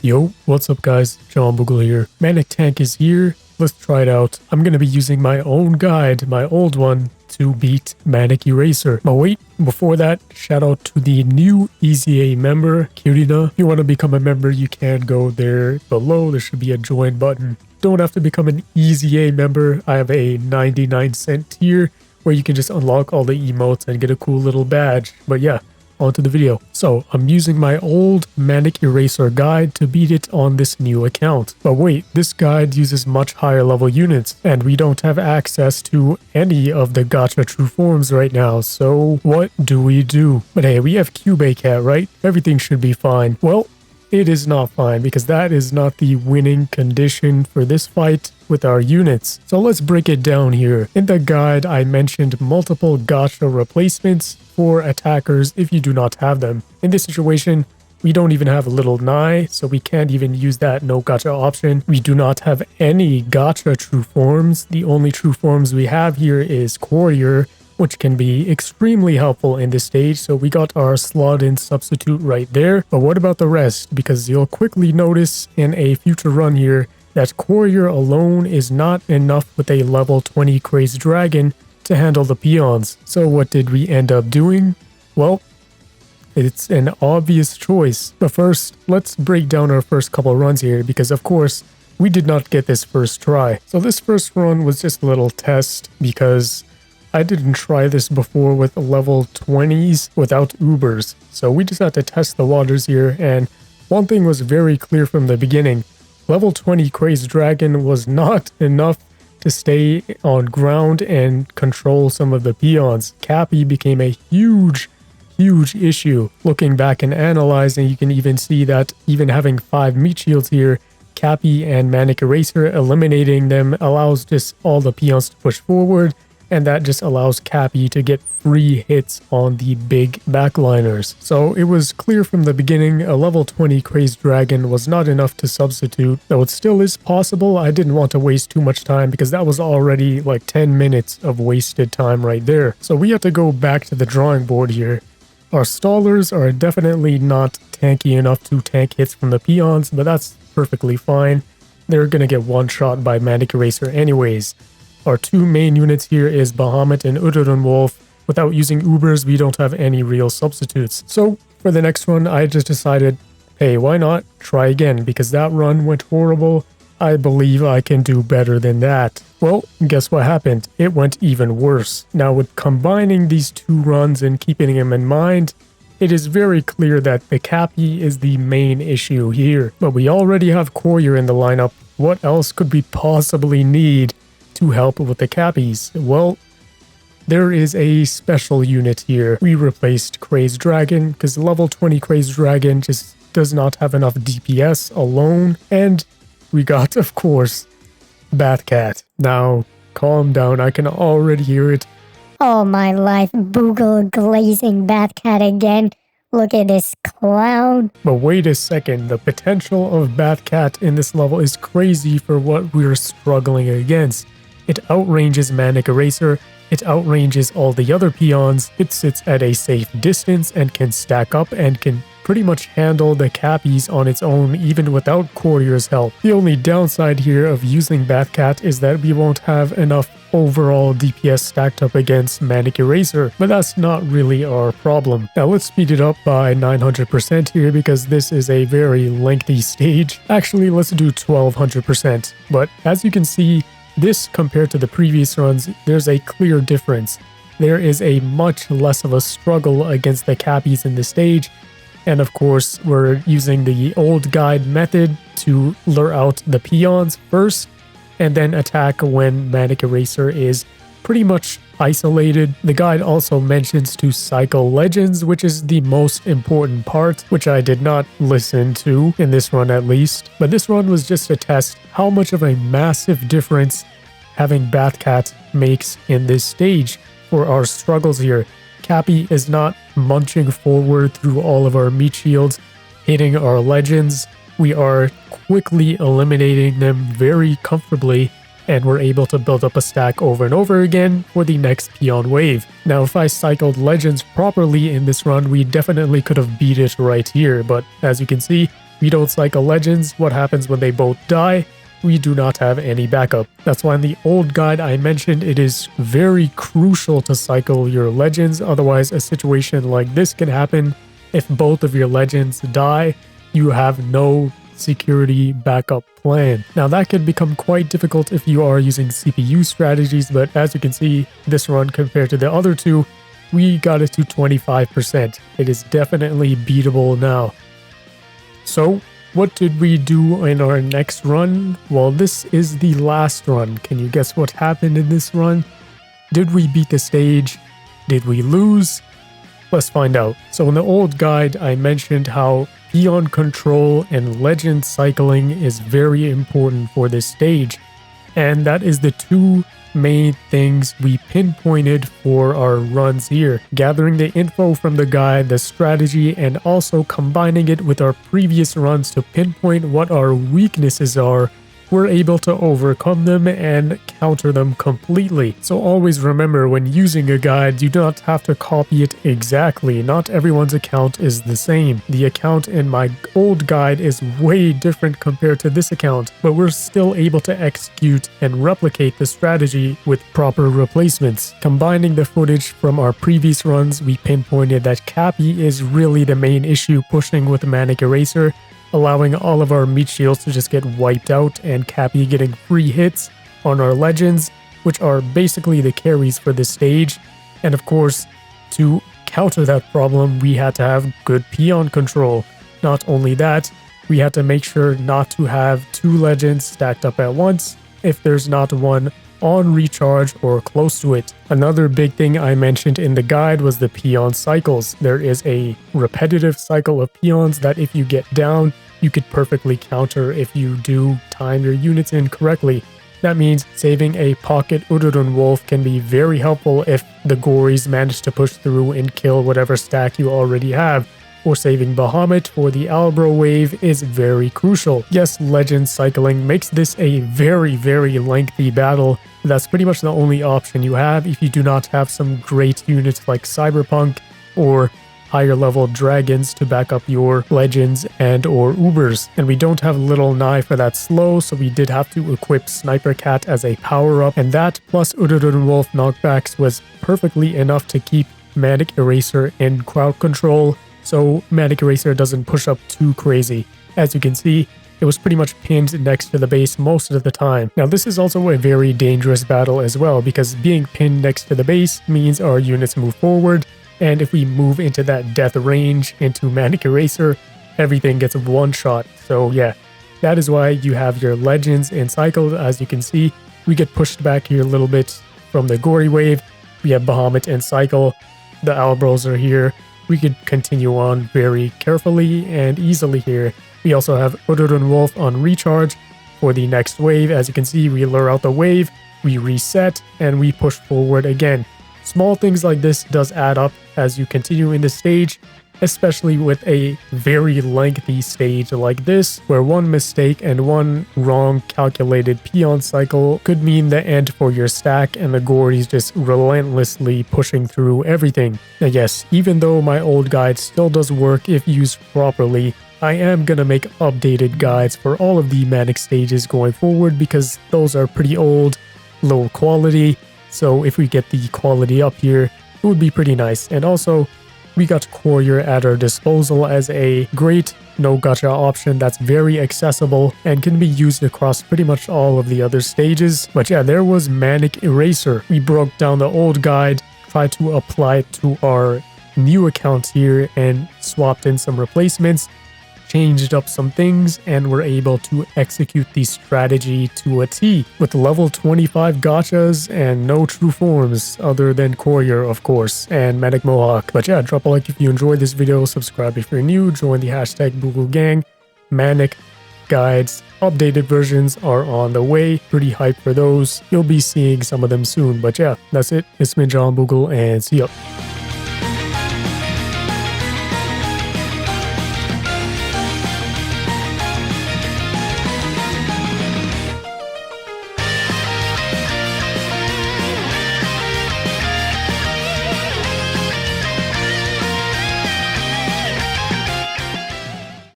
Yo, what's up guys? Boogle here. Manic Tank is here. Let's try it out. I'm gonna be using my own guide, my old one, to beat Manic Eraser. But wait, before that, shout out to the new EZA member, COURIER. If you want to become a member, you can go there below. There should be a join button. Don't have to become an EZA member. I have a 99-cent tier where you can just unlock all the emotes and get a cool little badge. But yeah, onto the video. So I'm using my old Manic Eraser guide to beat it on this new account. But wait, this guide uses much higher level units and we don't have access to any of the Gacha true forms right now. So what do we do? But hey, we have Cat, right? Everything should be fine. Well, it is not fine because that is not the winning condition for this fight with our units. So let's break it down here. In the guide, I mentioned multiple Gacha replacements for attackers if you do not have them. In this situation, we don't even have a little Nai, so we can't even use that no Gacha option. We do not have any Gacha true forms. The only true forms we have here is COURIER, which can be extremely helpful in this stage. So we got our slot-in substitute right there. But what about the rest? Because you'll quickly notice in a future run here that COURIER alone is not enough with a level 20 Crazed Dragon to handle the peons. So what did we end up doing? Well, it's an obvious choice. But first, let's break down our first couple runs here because of course, we did not get this first try. So this first run was just a little test because I didn't try this before with level 20s without Ubers. So we just had to test the waters here, and one thing was very clear from the beginning. Level 20 Crazed Dragon was not enough to stay on ground and control some of the peons. Cappy became a huge issue. Looking back and analyzing, you can even see that even having 5 meat shields here, Cappy and Manic Eraser, eliminating them allows just all the peons to push forward, and that just allows Cappy to get free hits on the big backliners. So it was clear from the beginning a level 20 Crazed Dragon was not enough to substitute, though it still is possible. I didn't want to waste too much time because that was already like 10 minutes of wasted time right there. So we have to go back to the drawing board here. Our stallers are definitely not tanky enough to tank hits from the peons, but that's perfectly fine. They're gonna get one shot by Manic Eraser anyways. Our 2 main units here is Bahamut and Udurun Wolf. Without using Ubers, we don't have any real substitutes. So for the next run, I just decided, hey, why not try again? Because that run went horrible. I believe I can do better than that. Well, guess what happened? It went even worse. Now with combining these 2 runs and keeping them in mind, it is very clear that the Cappy is the main issue here. But we already have COURIER in the lineup. What else could we possibly need to help with the Cappies? Well, there is a special unit here. We replaced Crazed Dragon because level 20 Crazed Dragon just does not have enough DPS alone. And we got, of course, Batcat. Now, calm down. I can already hear it. Oh my life, Boogle glazing Batcat again. Look at this clown. But wait a second, the potential of Batcat in this level is crazy for what we're struggling against. It outranges Manic Eraser, it outranges all the other peons, it sits at a safe distance and can stack up and can pretty much handle the Cappies on its own even without COURIER's help. The only downside here of using Batcat is that we won't have enough overall DPS stacked up against Manic Eraser, but that's not really our problem. Now let's speed it up by 900% here because this is a very lengthy stage. Actually, let's do 1200%, but as you can see, this compared to the previous runs, there's a clear difference. There is a much less of a struggle against the Cappies in this stage, and of course we're using the old guide method to lure out the peons first and then attack when Manic Eraser is pretty much isolated. The guide also mentions to cycle legends, which is the most important part, which I did not listen to in this run at least. But this run was just to test how much of a massive difference having Batcat makes in this stage for our struggles here. Cappy is not munching forward through all of our meat shields, hitting our legends. We are quickly eliminating them very comfortably, and we're able to build up a stack over and over again for the next peon wave. Now, if I cycled legends properly in this run, we definitely could have beat it right here, but as you can see, we don't cycle legends, what happens when they both die? We do not have any backup. That's why in the old guide I mentioned it is very crucial to cycle your legends, otherwise a situation like this can happen. If both of your legends die, you have no security backup plan. Now that could become quite difficult if you are using CPU strategies, but as you can see, this run compared to the other two, we got it to 25%. It is definitely beatable now. So what did we do in our next run? Well, this is the last run. Can you guess what happened in this run? Did we beat the stage? Did we lose? Let's find out. So in the old guide, I mentioned how peon control and legend cycling is very important for this stage. And that is the two main things we pinpointed for our runs here. Gathering the info from the guide, the strategy, and also combining it with our previous runs to pinpoint what our weaknesses are, we're able to overcome them and counter them completely. So always remember, when using a guide, you do not have to copy it exactly. Not everyone's account is the same. The account in my old guide is way different compared to this account, but we're still able to execute and replicate the strategy with proper replacements. Combining the footage from our previous runs, we pinpointed that Cappy is really the main issue pushing with Manic Eraser, allowing all of our meat shields to just get wiped out and Cappy getting free hits on our legends, which are basically the carries for this stage. And of course, to counter that problem, we had to have good peon control. Not only that, we had to make sure not to have two legends stacked up at once if there's not one on recharge or close to it. Another big thing I mentioned in the guide was the peon cycles. There is a repetitive cycle of peons that if you get down, you could perfectly counter if you do time your units in correctly. That means saving a pocket Udodun Wolf can be very helpful if the Gories manage to push through and kill whatever stack you already have. Or saving Bahamut for the Albro wave is very crucial. Yes, legend cycling makes this a very lengthy battle. That's pretty much the only option you have if you do not have some great units like Cyberpunk or higher level dragons to back up your legends and or Ubers. And we don't have Little Nye for that slow, so we did have to equip Sniper Cat as a power-up, and that plus Udodun Wolf knockbacks was perfectly enough to keep Manic Eraser in crowd control, so Manic Eraser doesn't push up too crazy. As you can see, it was pretty much pinned next to the base most of the time. Now this is also a very dangerous battle as well, because being pinned next to the base means our units move forward, and if we move into that death range into Manic Eraser, everything gets one shot. So yeah, that is why you have your legends encircled. As you can see, we get pushed back here a little bit from the Gory wave. We have Bahamut and Cycle. The Albros are here. We could continue on very carefully and easily here. We also have Udodun Wolf on recharge for the next wave. As you can see, we lure out the wave, we reset, and we push forward again. Small things like this does add up as you continue in the stage, especially with a very lengthy stage like this, where one mistake and one wrong calculated peon cycle could mean the end for your stack and the Gories just relentlessly pushing through everything. Now yes, even though my old guide still does work if used properly, I am gonna make updated guides for all of the Manic stages going forward because those are pretty old, low quality, so if we get the quality up here, it would be pretty nice. And also, we got COURIER at our disposal as a great no gacha option that's very accessible and can be used across pretty much all of the other stages. But yeah, there was Manic Eraser. We broke down the old guide, tried to apply it to our new account here and swapped in some replacements, changed up some things, and were able to execute the strategy to a T with level 25 gachas and no true forms other than COURIER, of course, and Manic Mohawk. But yeah, drop a like if you enjoyed this video, subscribe if you're new, join the hashtag Boogle gang. Manic guides, updated versions are on the way. Pretty hyped for those. You'll be seeing some of them soon. But yeah, that's it. It's been John Boogle, and see ya.